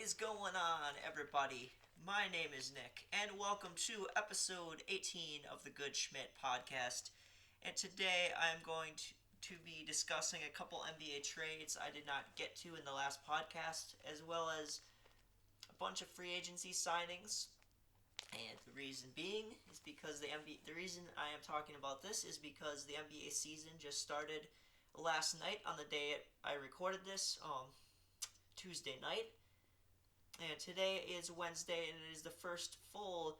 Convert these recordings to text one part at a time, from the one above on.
is going on, everybody? My name is Nick, and welcome to episode 18 of the Good Schmidt podcast. And today I'm going to be discussing a couple NBA trades I did not get to in the last podcast, as well as a bunch of free agency signings. And the reason being is because the reason I am talking about this is because the NBA season just started last night on the day I recorded this, Tuesday night. And today is Wednesday, and it is the first full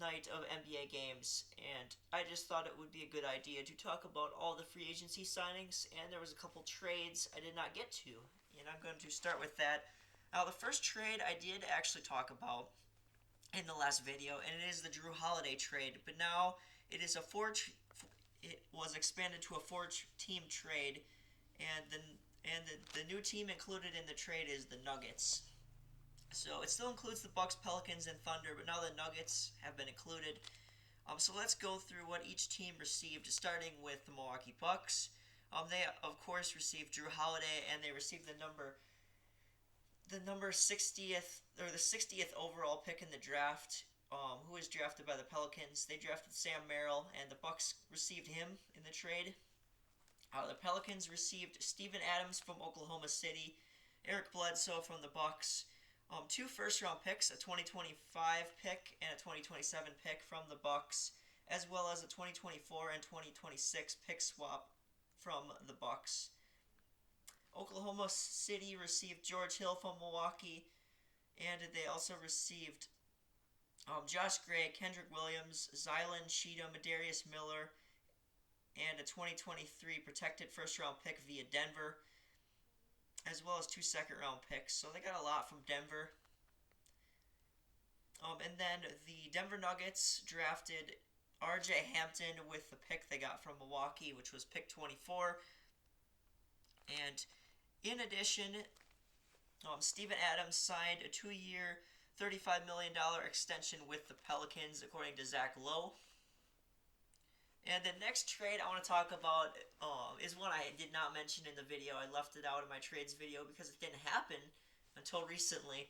night of NBA games. And I just thought it would be a good idea to talk about all the free agency signings. And there was a couple trades I did not get to, and I'm going to start with that. Now, the first trade I did actually talk about in the last video, and it is the Drew Holiday trade. But now it is it was expanded to a four-team trade, and the new team included in the trade is the Nuggets. So it still includes the Bucks, Pelicans, and Thunder, but now the Nuggets have been included. So let's go through what each team received, starting with the Milwaukee Bucks. They of course received Drew Holiday, and they received the number 60th or the 60th overall pick in the draft. Who was drafted by the Pelicans? They drafted Sam Merrill, and the Bucks received him in the trade. The Pelicans received Steven Adams from Oklahoma City, Eric Bledsoe from the Bucks. Two first-round picks, a 2025 pick and a 2027 pick from the Bucks, as well as a 2024 and 2026 pick swap from the Bucks. Oklahoma City received George Hill from Milwaukee, and they also received Josh Gray, Kendrick Williams, Zylan Cheatham, Darius Miller, and a 2023 protected first-round pick via Denver, as well as two second-round picks. So they got a lot from Denver. And then the Denver Nuggets drafted R.J. Hampton with the pick they got from Milwaukee, which was pick 24. And in addition, Steven Adams signed a 2-year, $35 million extension with the Pelicans, according to Zach Lowe. And the next trade I want to talk about is one I did not mention in the video. I left it out in my trades video because it didn't happen until recently.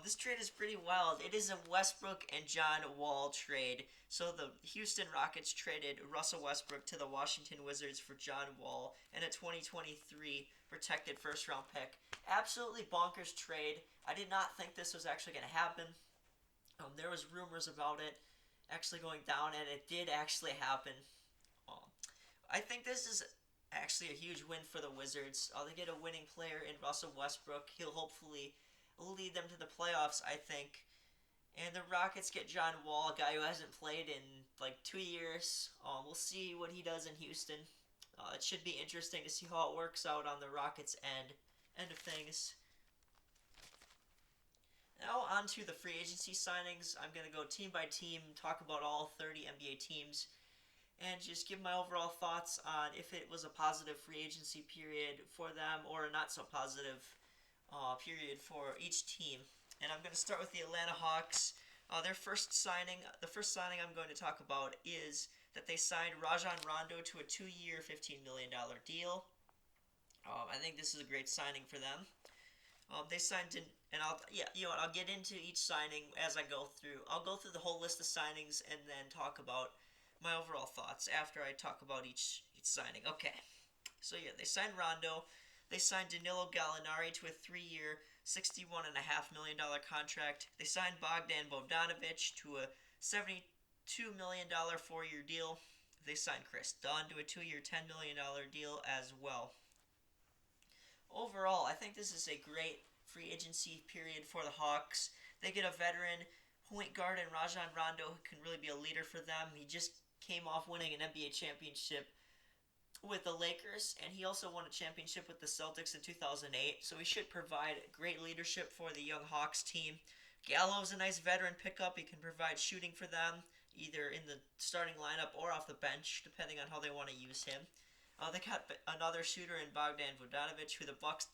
This trade is pretty wild. It is a Westbrook and John Wall trade. So the Houston Rockets traded Russell Westbrook to the Washington Wizards for John Wall and a 2023 protected first-round pick. Absolutely bonkers trade. I did not think this was actually going to happen. There was rumors about it actually going down, and it did actually happen. I think this is actually a huge win for the Wizards. They get a winning player in Russell Westbrook. He'll hopefully lead them to the playoffs, I think. And the Rockets get John Wall, a guy who hasn't played in like 2 years. We'll see what he does in Houston. It should be interesting to see how it works out on the Rockets' end of things. Now on to the free agency signings. I'm going to go team by team, talk about all 30 NBA teams, and just give my overall thoughts on if it was a positive free agency period for them or a not so positive period for each team. And I'm going to start with the Atlanta Hawks. The first signing I'm going to talk about is that they signed Rajon Rondo to a 2-year, $15 million deal. I think this is a great signing for them. They signed in, and I'll get into each signing as I go through. I'll go through the whole list of signings and then talk about my overall thoughts after I talk about each signing. Okay, so yeah, they signed Rondo. They signed Danilo Gallinari to a 3-year, $61.5 million contract. They signed Bogdan Bogdanovic to a $72 million 4-year deal. They signed Chris Dunn to a 2-year, $10 million deal as well. Overall, I think this is a great free agency period for the Hawks. They get a veteran point guard in Rajon Rondo who can really be a leader for them. He just came off winning an NBA championship with the Lakers, and he also won a championship with the Celtics in 2008, so he should provide great leadership for the young Hawks team. Gallo's a nice veteran pickup. He can provide shooting for them, either in the starting lineup or off the bench, depending on how they want to use him. They got another shooter in Bogdan Bogdanovic, who the Bucks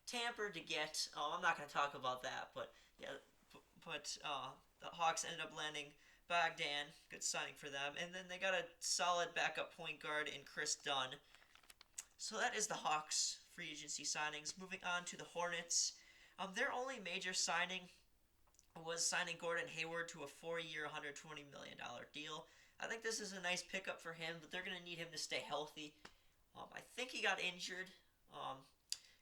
tampered to get. I'm not going to talk about that, but yeah, the Hawks ended up landing Bogdan, good signing for them, and then they got a solid backup point guard in Chris Dunn. So that is the Hawks free agency signings. Moving on to the Hornets. Their only major signing was signing Gordon Hayward to a 4-year, $120 million deal. I think this is a nice pickup for him, but they're going to need him to stay healthy. I think he got injured. Um,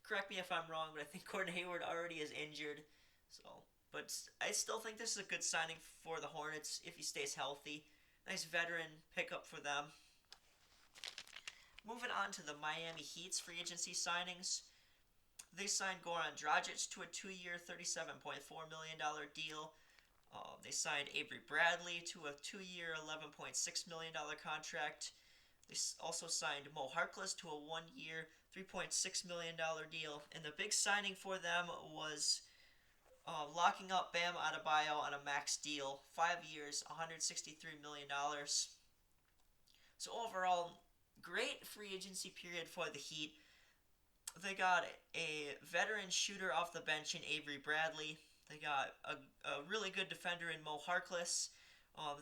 Correct me if I'm wrong, but I think Gordon Hayward already is injured. So, but I still think this is a good signing for the Hornets if he stays healthy. Nice veteran pickup for them. Moving on to the Miami Heat's free agency signings. They signed Goran Dragic to a 2-year, $37.4 million deal. They signed Avery Bradley to a 2-year, $11.6 million contract. They also signed Mo Harkless to a 1-year, $3.6 million deal. And the big signing for them was locking up Bam Adebayo on a max deal, 5 years, $163 million. So overall, great free agency period for the Heat. They got a veteran shooter off the bench in Avery Bradley. They got a really good defender in Mo Harkless.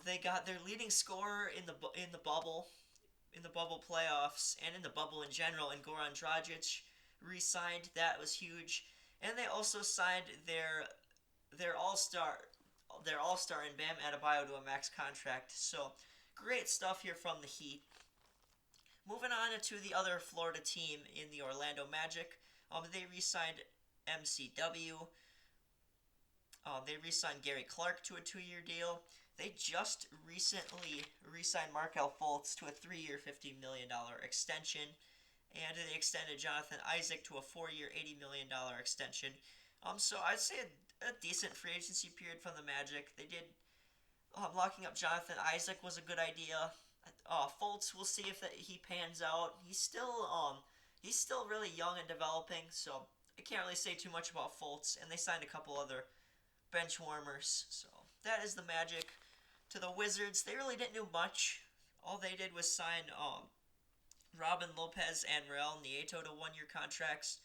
They got their leading scorer in the bubble playoffs, and in the bubble in general, in Goran Dragic, re-signed. That was huge. And they also signed their all-star in Bam Adebayo to a max contract. So great stuff here from the Heat. Moving on to the other Florida team in the Orlando Magic, they re-signed MCW. They re-signed Gary Clark to a 2-year deal. They just recently re-signed Markelle Fultz to a 3-year, $50 million extension. And they extended Jonathan Isaac to a 4-year, $80 million extension. So I'd say a decent free agency period from the Magic. They did locking up Jonathan Isaac was a good idea. Fultz, we'll see if he pans out. He's still really young and developing, so I can't really say too much about Fultz. And they signed a couple other bench warmers. So that is the Magic. To the Wizards, they really didn't do much. All they did was sign Robin Lopez and Raul Nieto to 1-year contracts.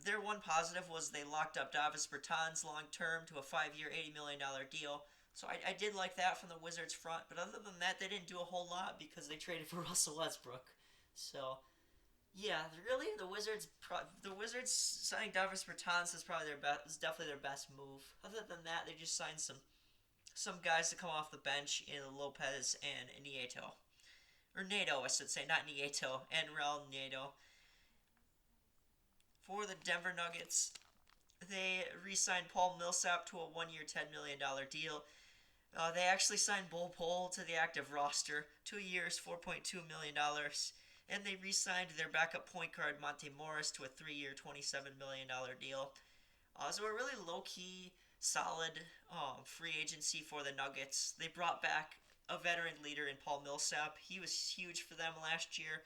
Their one positive was they locked up Davis Bertans long term to a 5-year, $80 million deal. So I did like that from the Wizards front, but other than that, they didn't do a whole lot because they traded for Russell Westbrook. So yeah, really, the Wizards signing Davis Bertans is definitely their best move. Other than that, they just signed some guys to come off the bench in Lopez and Nieto. Or Nato, I should say, not Nieto, and Raul Nieto. For the Denver Nuggets, they re-signed Paul Millsap to a 1-year, $10 million deal. They actually signed Bol Bol to the active roster, 2 years, $4.2 million. And they re-signed their backup point guard, Monte Morris, to a 3-year, $27 million deal. So a really low-key, solid free agency for the Nuggets. They brought back a veteran leader in Paul Millsap. He was huge for them last year.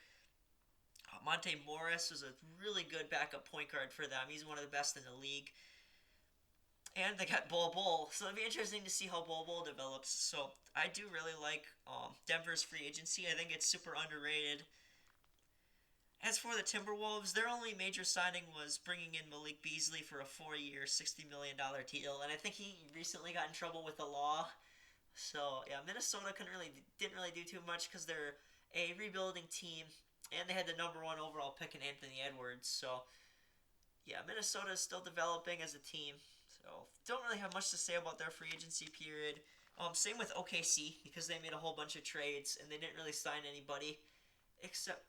Monte Morris was a really good backup point guard for them. He's one of the best in the league. And they got Bol Bol, so it'll be interesting to see how Bol Bol develops. So I do really like Denver's free agency. I think it's super underrated. As for the Timberwolves, their only major signing was bringing in Malik Beasley for a 4-year, $60 million deal, and I think he recently got in trouble with the law. So yeah, Minnesota didn't really do too much because they're a rebuilding team, and they had the number 1 overall pick in Anthony Edwards. So yeah, Minnesota is still developing as a team. So don't really have much to say about their free agency period. Same with OKC because they made a whole bunch of trades and they didn't really sign anybody except.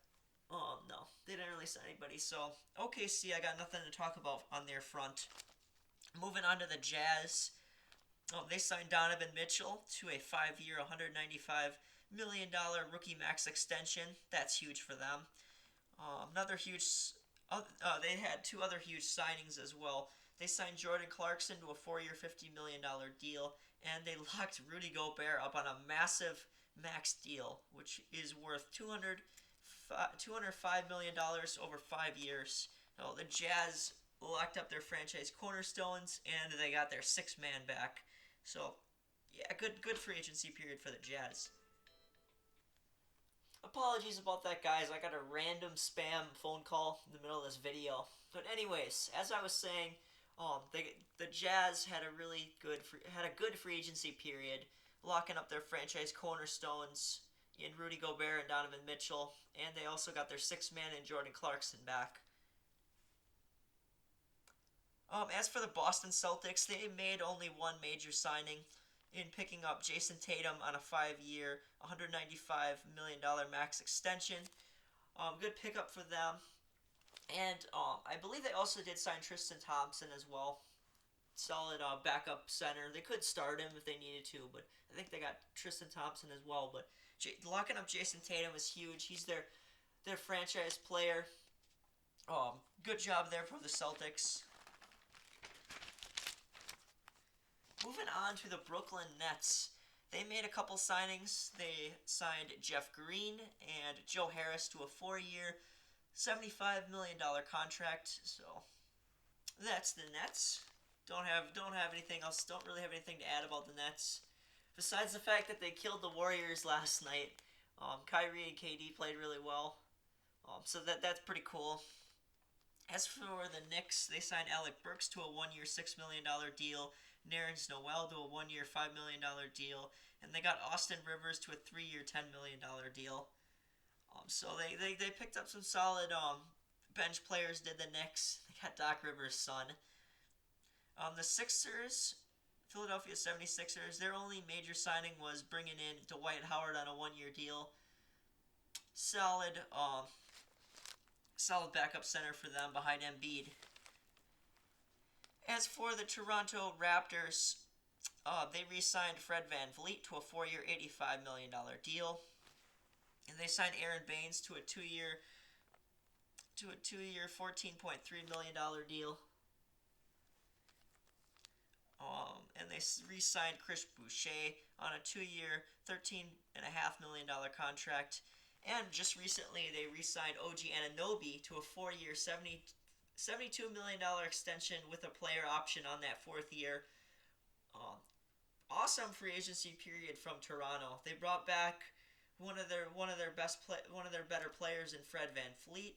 No, they didn't really sign anybody. So, OKC, I got nothing to talk about on their front. Moving on to the Jazz. They signed Donovan Mitchell to a 5-year, $195 million rookie max extension. That's huge for them. They had 2 other huge signings as well. They signed Jordan Clarkson to a 4-year, $50 million deal, and they locked Rudy Gobert up on a massive max deal, which is worth $205 million over 5 years. So the Jazz locked up their franchise cornerstones, and they got their 6-man back. So, yeah, good free agency period for the Jazz. Apologies about that, guys. I got a random spam phone call in the middle of this video. But anyways, as I was saying, the Jazz had a good free agency period, locking up their franchise cornerstones in Rudy Gobert and Donovan Mitchell, and they also got their 6-man in Jordan Clarkson back. As for the Boston Celtics, they made only one major signing in picking up Jason Tatum on a 5-year, $195 million max extension. Good pickup for them. And I believe they also did sign Tristan Thompson as well. Solid backup center. They could start him if they needed to, but I think they got Tristan Thompson as well. But locking up Jason Tatum is huge. He's their franchise player. Good job there for the Celtics. Moving on to the Brooklyn Nets. They made a couple signings. They signed Jeff Green and Joe Harris to a 4-year, $75 million contract. So that's the Nets. Don't have anything else. Don't really have anything to add about the Nets, besides the fact that they killed the Warriors last night. Kyrie and KD played really well. So that's pretty cool. As for the Knicks, they signed Alec Burks to a 1-year, $6 million deal. Nerlens Noel to a 1-year, $5 million deal. And they got Austin Rivers to a 3-year, $10 million deal. So they picked up some solid bench players, did the Knicks. They got Doc Rivers' son. The Sixers, Philadelphia 76ers, their only major signing was bringing in Dwight Howard on a 1-year deal. Solid backup center for them behind Embiid. As for the Toronto Raptors, they re-signed Fred VanVleet to a 4-year, $85 million deal. And they signed Aaron Baines to a 2-year, $14.3 million deal. And they re-signed Chris Boucher on a 2-year, $13.5 million contract. And just recently, they re-signed OG Anunoby to a 4-year, $72 million extension with a player option on that 4th year. Awesome free agency period from Toronto. They brought back one of their better players in Fred VanVleet.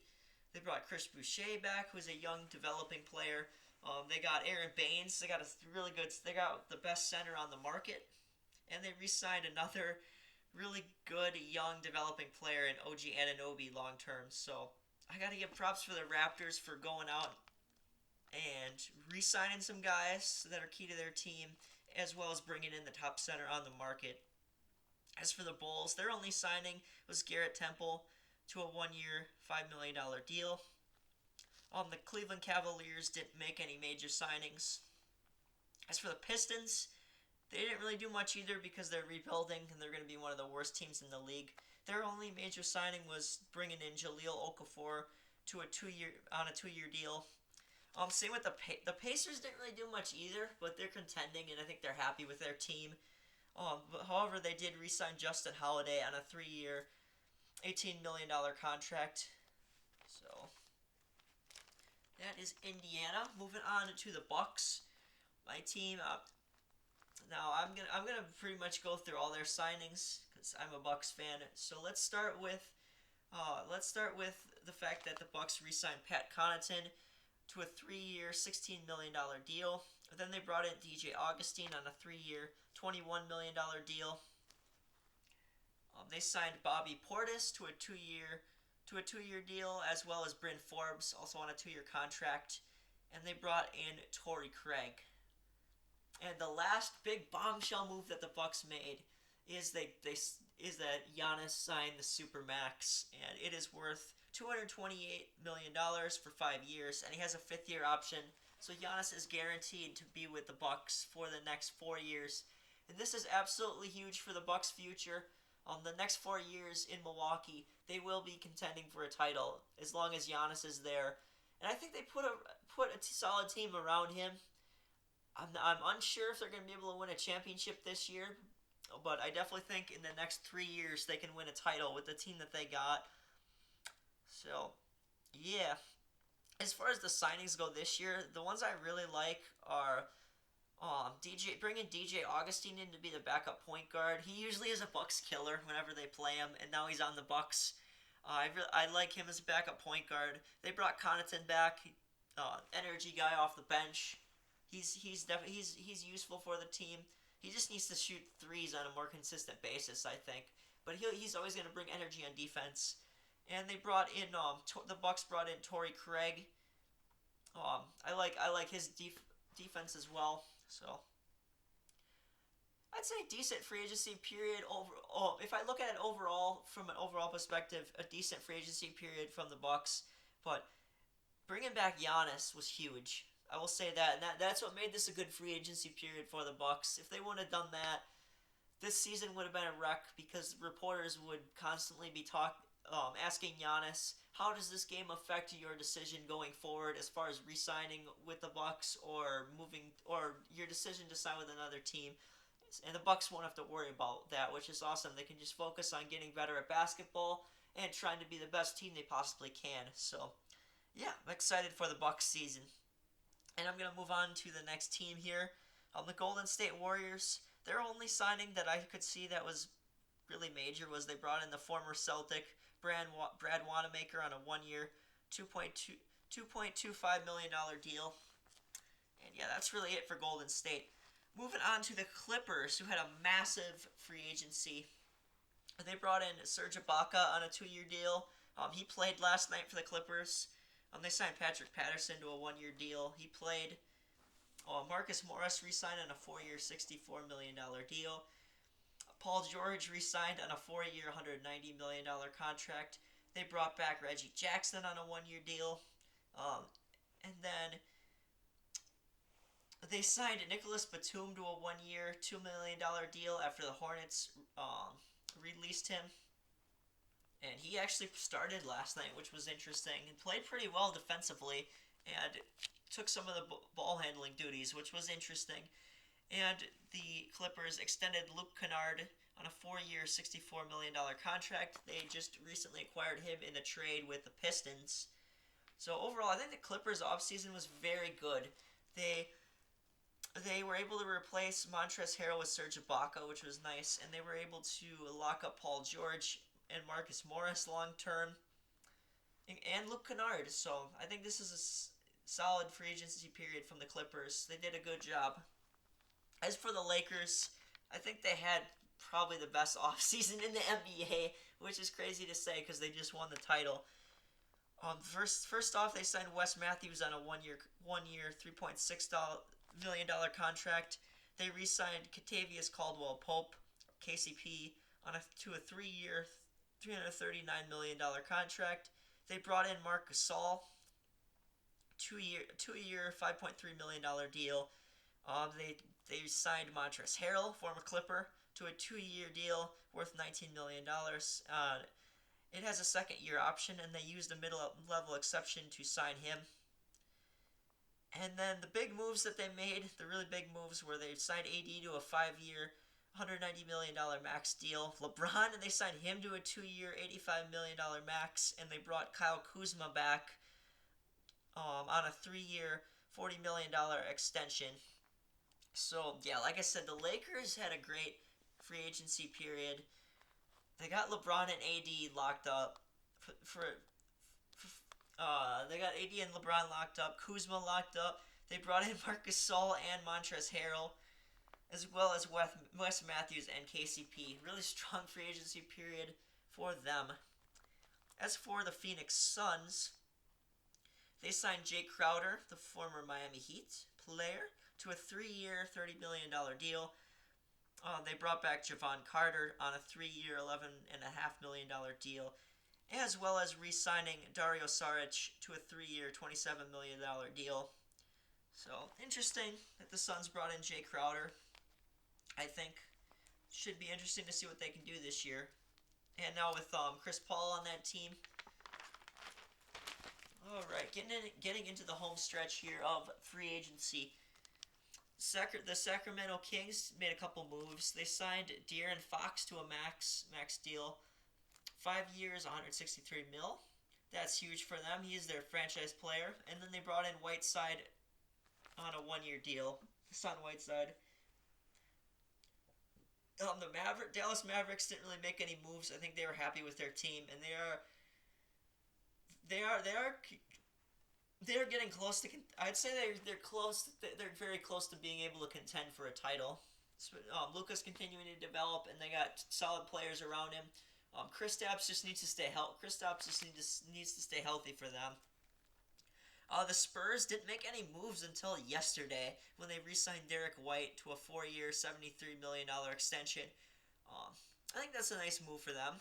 They brought Chris Boucher back, who's a young developing player. They got Aaron Baines. They got They got the best center on the market, and they re-signed another really good young developing player in OG Anunoby long term. So I got to give props for the Raptors for going out and re-signing some guys that are key to their team, as well as bringing in the top center on the market. As for the Bulls, their only signing was Garrett Temple to a 1-year, $5 million deal. The Cleveland Cavaliers didn't make any major signings. As for the Pistons, they didn't really do much either because they're rebuilding and they're going to be one of the worst teams in the league. Their only major signing was bringing in Jahlil Okafor to a 2-year deal. Same with the Pacers didn't really do much either, but they're contending and I think they're happy with their team. However, they did re-sign Justin Holiday on a 3-year, $18 million contract. So that is Indiana. Moving on to the Bucks, my team. Now I'm gonna pretty much go through all their signings because I'm a Bucks fan. So let's start with the fact that the Bucks re-signed Pat Connaughton to a 3-year, $16 million deal. Then they brought in DJ Augustine on a 3-year, $21 million deal. They signed Bobby Portis to a 2-year deal, as well as Bryn Forbes, also on a 2-year contract. And they brought in Torrey Craig. And the last big bombshell move that the Bucks made is that Giannis signed the Supermax, and it is worth $228 million for 5 years, and he has a 5th-year option. So Giannis is guaranteed to be with the Bucks for the next 4 years, and this is absolutely huge for the Bucks' future. The next 4 years in Milwaukee, they will be contending for a title as long as Giannis is there, and I think they put a solid team around him. I'm unsure if they're going to be able to win a championship this year, but I definitely think in the next 3 years they can win a title with the team that they got. So, yeah. As far as the signings go this year, the ones I really like are bringing DJ Augustine in to be the backup point guard. He usually is a Bucks killer whenever they play him, and now he's on the Bucks. I like him as a backup point guard. They brought Connaughton back, energy guy off the bench. He's useful for the team. He just needs to shoot threes on a more consistent basis, I think. But he's always going to bring energy on defense. And they brought in the Bucks brought in Torrey Craig. I like his defense as well. So I'd say decent free agency period over. Oh, if I look at it overall from an overall perspective, a decent free agency period from the Bucks. But bringing back Giannis was huge. I will say that, and that's what made this a good free agency period for the Bucks. If they wouldn't have done that, this season would have been a wreck because reporters would constantly be asking Giannis, how does this game affect your decision going forward as far as re-signing with the Bucks or moving or your decision to sign with another team? And the Bucks won't have to worry about that, which is awesome. They can just focus on getting better at basketball and trying to be the best team they possibly can. So, yeah, I'm excited for the Bucks season. And I'm gonna move on to the next team here. The Golden State Warriors. Their only signing that I could see that was really major was they brought in the former Celtic Brad Wanamaker on a 1-year, $2.25 million deal. And yeah, that's really it for Golden State. Moving on to the Clippers, who had a massive free agency. They brought in Serge Ibaka on a 2-year deal. He played last night for the Clippers. They signed Patrick Patterson to a 1-year deal. He played. Marcus Morris re-signed on a 4-year, $64 million deal. Paul George re-signed on a 4-year, $190 million contract. They brought back Reggie Jackson on a 1-year deal. And then they signed Nicholas Batum to a 1-year, $2 million deal after the Hornets released him. And he actually started last night, which was interesting, and played pretty well defensively and took some of the ball handling duties, which was interesting. And the Clippers extended Luke Kennard on a 4-year, $64 million contract. They just recently acquired him in a trade with the Pistons. So overall, I think the Clippers offseason was very good. They were able to replace Montrezl Harrell with Serge Ibaka, which was nice, and they were able to lock up Paul George and Marcus Morris long term, and Luke Kennard. So I think this is a solid free agency period from the Clippers. They did a good job. As for the Lakers, I think they had probably the best offseason in the NBA, which is crazy to say because they just won the title. First off, they signed Wes Matthews on a one-year, $3.6 million contract. They re-signed Kentavious Caldwell-Pope, KCP, to a 3-year, $339 million contract. They brought in Marc Gasol, 2-year, $5.3 million deal. They signed Montrezl Harrell, former Clipper, to a 2-year deal worth $19 million. It has a second-year option, and they used a middle-level exception to sign him. And then the big moves that they made, the really big moves, were they signed AD to a 5-year, $190 million max deal. LeBron, and they signed him to a 2-year, $85 million max, and they brought Kyle Kuzma back on a 3-year, $40 million extension. So, yeah, like I said, the Lakers had a great free agency period. They got LeBron and AD locked up. They got AD and LeBron locked up. Kuzma locked up. They brought in Marc Gasol and Montrezl Harrell, as well as Wes Matthews and KCP. Really strong free agency period for them. As for the Phoenix Suns, they signed Jake Crowder, the former Miami Heat player, to a 3-year, $30 million deal. They brought back Javon Carter on a 3-year, $11.5 million deal, as well as re-signing Dario Saric to a 3-year, $27 million deal. So, interesting that the Suns brought in Jay Crowder. I think should be interesting to see what they can do this year. And now with Chris Paul on that team. All right, getting into the home stretch here of free agency. The Sacramento Kings made a couple moves. They signed De'Aaron Fox to a max deal, 5 years, $163 million. That's huge for them. He is their franchise player. And then they brought in Whiteside on a 1-year deal. Hassan Whiteside. The Dallas Mavericks didn't really make any moves. I think they were happy with their team, and they're getting close to. I'd say they're close. They're very close to being able to contend for a title. So, Luka's continuing to develop, and they got solid players around him. Kristaps just needs to stay healthy. Kristaps just needs to stay healthy for them. The Spurs didn't make any moves until yesterday when they re-signed Derek White to a 4-year, $73 million extension. Um, I think that's a nice move for them.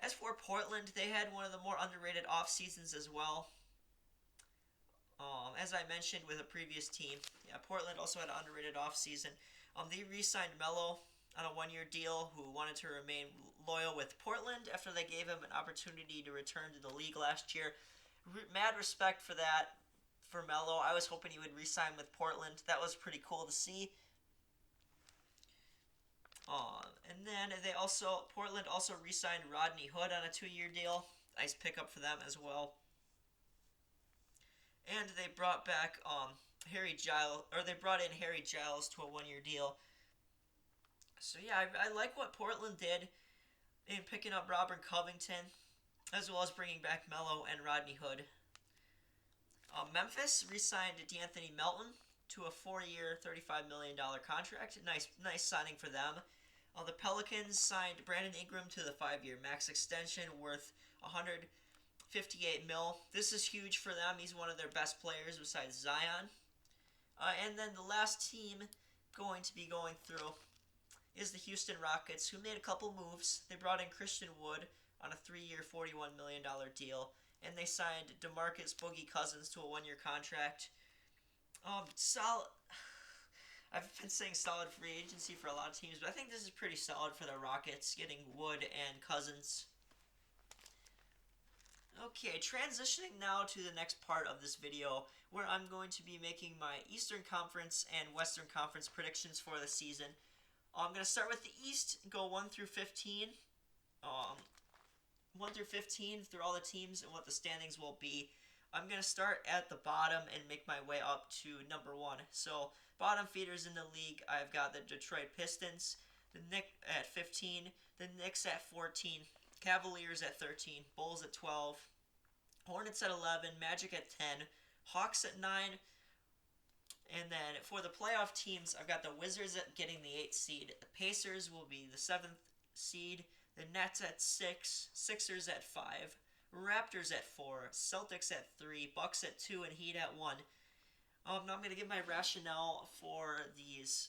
As for Portland, they had one of the more underrated off seasons as well. As I mentioned with a previous team, yeah, Portland also had an underrated offseason. They re-signed Melo on a one-year deal, who wanted to remain loyal with Portland after they gave him an opportunity to return to the league last year. Mad respect for that for Melo. I was hoping he would re-sign with Portland. That was pretty cool to see. And then Portland also re-signed Rodney Hood on a 2-year deal. Nice pickup for them as well. And they brought back they brought in Harry Giles to a 1-year deal. So yeah, I like what Portland did in picking up Robert Covington, as well as bringing back Melo and Rodney Hood. Memphis re-signed D'Anthony Melton to a 4-year, $35 million contract. Nice signing for them. The Pelicans signed Brandon Ingram to the 5-year max extension worth 158 mil. This is huge for them. He's one of their best players besides Zion. And then the last team going to be going through is the Houston Rockets, who made a couple moves. They brought in Christian Wood on a 3-year, $41 million deal, and they signed DeMarcus Boogie Cousins to a 1-year contract. Solid. I've been saying solid free agency for a lot of teams, but I think this is pretty solid for the Rockets, getting Wood and Cousins. Okay, transitioning now to the next part of this video, where I'm going to be making my Eastern Conference and Western Conference predictions for the season. I'm going to start with the East, go 1 through 15. 1 through 15 through all the teams and what the standings will be. I'm going to start at the bottom and make my way up to number 1. So, bottom feeders in the league, I've got the Detroit Pistons, the Knicks at 15, the Knicks at 14, Cavaliers at 13, Bulls at 12, Hornets at 11, Magic at 10, Hawks at 9, and then for the playoff teams, I've got the Wizards at getting the 8th seed, the Pacers will be the 7th seed, the Nets at 6, Sixers at 5, Raptors at 4, Celtics at 3, Bucks at 2, and Heat at 1. Now I'm going to give my rationale for these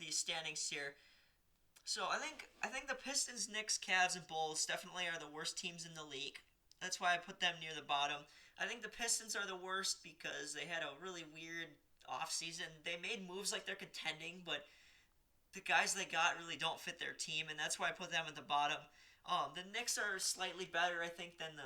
standings here. So I think the Pistons, Knicks, Cavs, and Bulls definitely are the worst teams in the league. That's why I put them near the bottom. I think the Pistons are the worst because they had a really weird offseason. They made moves like they're contending, but the guys they got really don't fit their team, and that's why I put them at the bottom. The Knicks are slightly better, I think, than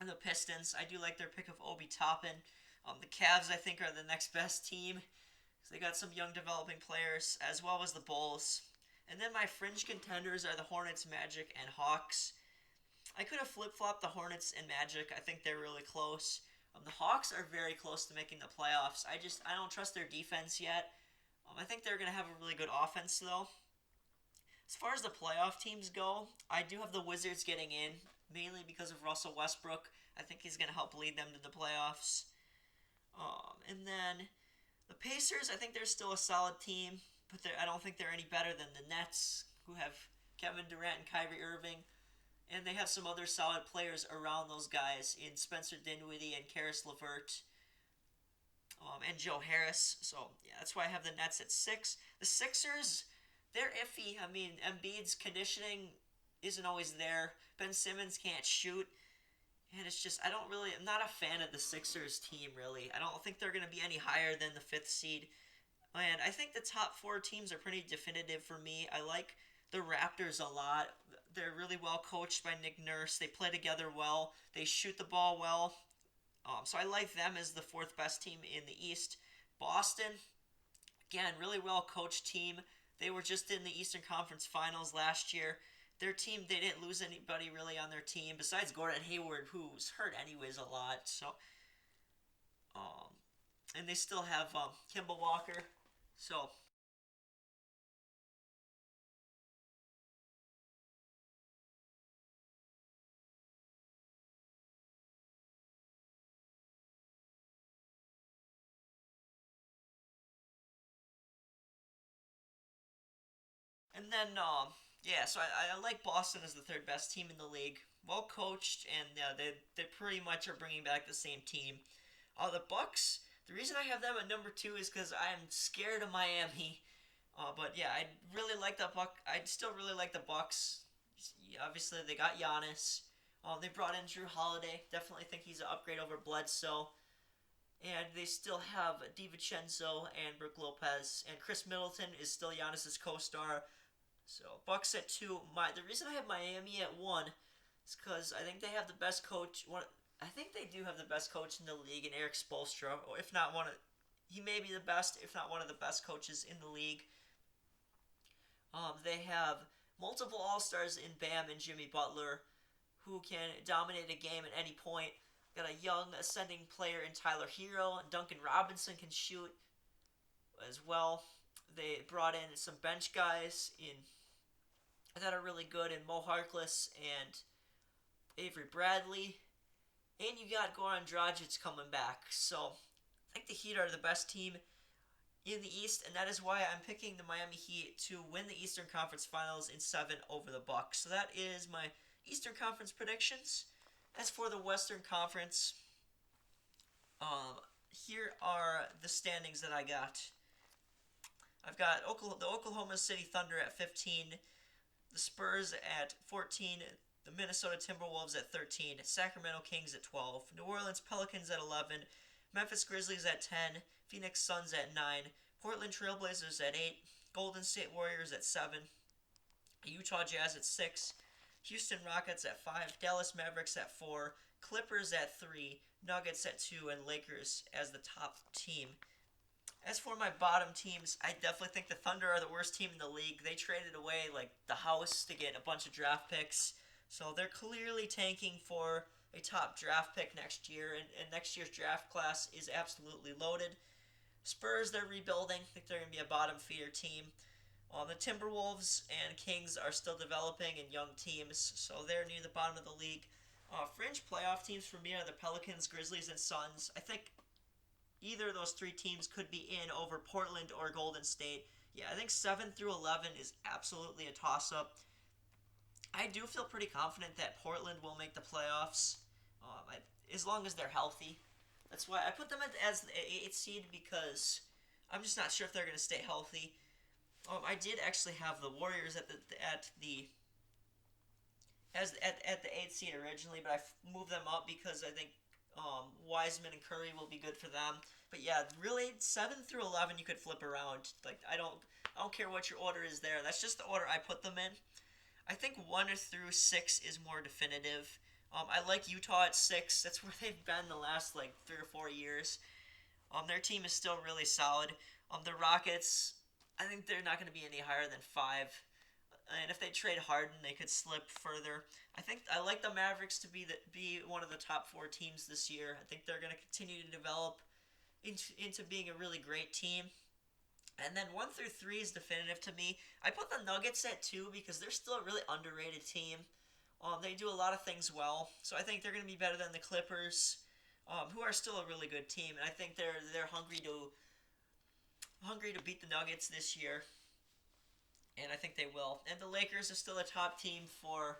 the Pistons. I do like their pick of Obi Toppin. The Cavs, I think, are the next best team because they got some young developing players, as well as the Bulls. And then my fringe contenders are the Hornets, Magic, and Hawks. I could have flip-flopped the Hornets and Magic. I think they're really close. The Hawks are very close to making the playoffs. I don't trust their defense yet. I think they're going to have a really good offense, though. As far as the playoff teams go, I do have the Wizards getting in, mainly because of Russell Westbrook. I think he's going to help lead them to the playoffs. And then the Pacers, I think they're still a solid team, but I don't think they're any better than the Nets, who have Kevin Durant and Kyrie Irving. And they have some other solid players around those guys in Spencer Dinwiddie and Karis LeVert. And Joe Harris. So, yeah, that's why I have the Nets at 6. The Sixers, they're iffy. I mean, Embiid's conditioning isn't always there. Ben Simmons can't shoot. And it's just, I'm not a fan of the Sixers team, really. I don't think they're going to be any higher than the 5th seed. And I think the top 4 teams are pretty definitive for me. I like the Raptors a lot. They're really well coached by Nick Nurse. They play together well. They shoot the ball well. So I like them as the 4th best team in the East. Boston, again, really well coached team. They were just in the Eastern Conference Finals last year. Their team, they didn't lose anybody really on their team besides Gordon Hayward, who's hurt anyways a lot. So, and they still have Kemba Walker. So, and then, yeah, so I like Boston as the 3rd best team in the league. well coached, and they pretty much are bringing back the same team. The Bucks. The reason I have them at number two is because I'm scared of Miami. But yeah, I really like the Buck. I still really like the Bucks. Obviously, they got Giannis. They brought in Drew Holiday. Definitely think he's an upgrade over Bledsoe. And they still have DiVincenzo and Brook Lopez, and Chris Middleton is still Giannis's co-star. So Bucks at two. The reason I have Miami at one is because I think they have the best coach. I think they do have the best coach in the league, in Eric Spoelstra, or if not one of, he may be the best, if not one of the best coaches in the league. They have multiple All Stars in Bam and Jimmy Butler, who can dominate a game at any point. Got a young ascending player in Tyler Hero. Duncan Robinson can shoot as well. They brought in some bench guys in that are really good in Mo Harkless and Avery Bradley. And you got Goran Dragic coming back. So I think the Heat are the best team in the East, and that is why I'm picking the Miami Heat to win the Eastern Conference Finals in 7 over the Bucks. So that is my Eastern Conference predictions. As for the Western Conference, here are the standings that I got. I've got the Oklahoma City Thunder at 15, the Spurs at 14, the Minnesota Timberwolves at 13, Sacramento Kings at 12, New Orleans Pelicans at 11, Memphis Grizzlies at 10, Phoenix Suns at 9, Portland Trailblazers at 8, Golden State Warriors at 7, Utah Jazz at 6, Houston Rockets at 5, Dallas Mavericks at 4, Clippers at 3, Nuggets at 2, and Lakers as the top team. As for my bottom teams, I definitely think the Thunder are the worst team in the league. They traded away like the house to get a bunch of draft picks, so they're clearly tanking for a top draft pick next year, and next year's draft class is absolutely loaded. Spurs, they're rebuilding. I think they're going to be a bottom feeder team. The Timberwolves and Kings are still developing in young teams, so they're near the bottom of the league. Fringe playoff teams for me are the Pelicans, Grizzlies, and Suns. I think either of those three teams could be in over Portland or Golden State. Yeah, I think 7 through 11 is absolutely a toss-up. I do feel pretty confident that Portland will make the playoffs, as long as they're healthy. That's why I put them as the 8th seed, because I'm just not sure if they're going to stay healthy. I did actually have the Warriors at the 8th seed originally, but I moved them up because I think Wiseman and Curry will be good for them. But yeah, really 7 through 11 you could flip around. Like I don't care what your order is there. That's just the order I put them in. I think 1 through 6 is more definitive. I like Utah at 6. That's where they've been the last like 3 or 4 years. Their team is still really solid. The Rockets, I think they're not going to be any higher than 5. And if they trade Harden, they could slip further. I like the Mavericks to be one of the top 4 teams this year. I think they're going to continue to develop into being a really great team. And then 1 through 3 is definitive to me. I put the Nuggets at 2 because they're still a really underrated team. They do a lot of things well, so I think they're going to be better than the Clippers, who are still a really good team. And I think they're hungry to beat the Nuggets this year, and I think they will. And the Lakers are still a top team for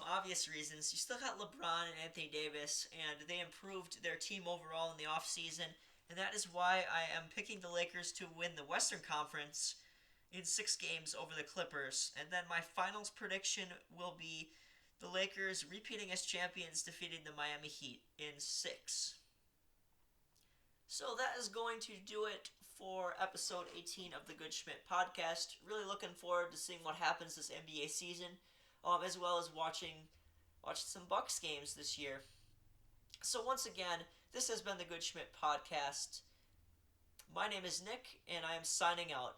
obvious reasons. You still got LeBron and Anthony Davis, and they improved their team overall in the offseason. And that is why I am picking the Lakers to win the Western Conference in 6 games over the Clippers. And then my finals prediction will be the Lakers repeating as champions, defeating the Miami Heat in 6. So that is going to do it for episode 18 of the Good Schmidt podcast. Really looking forward to seeing what happens this NBA season, as well as watching some Bucks games this year. So once again, this has been the Good Schmidt podcast. My name is Nick, and I am signing out.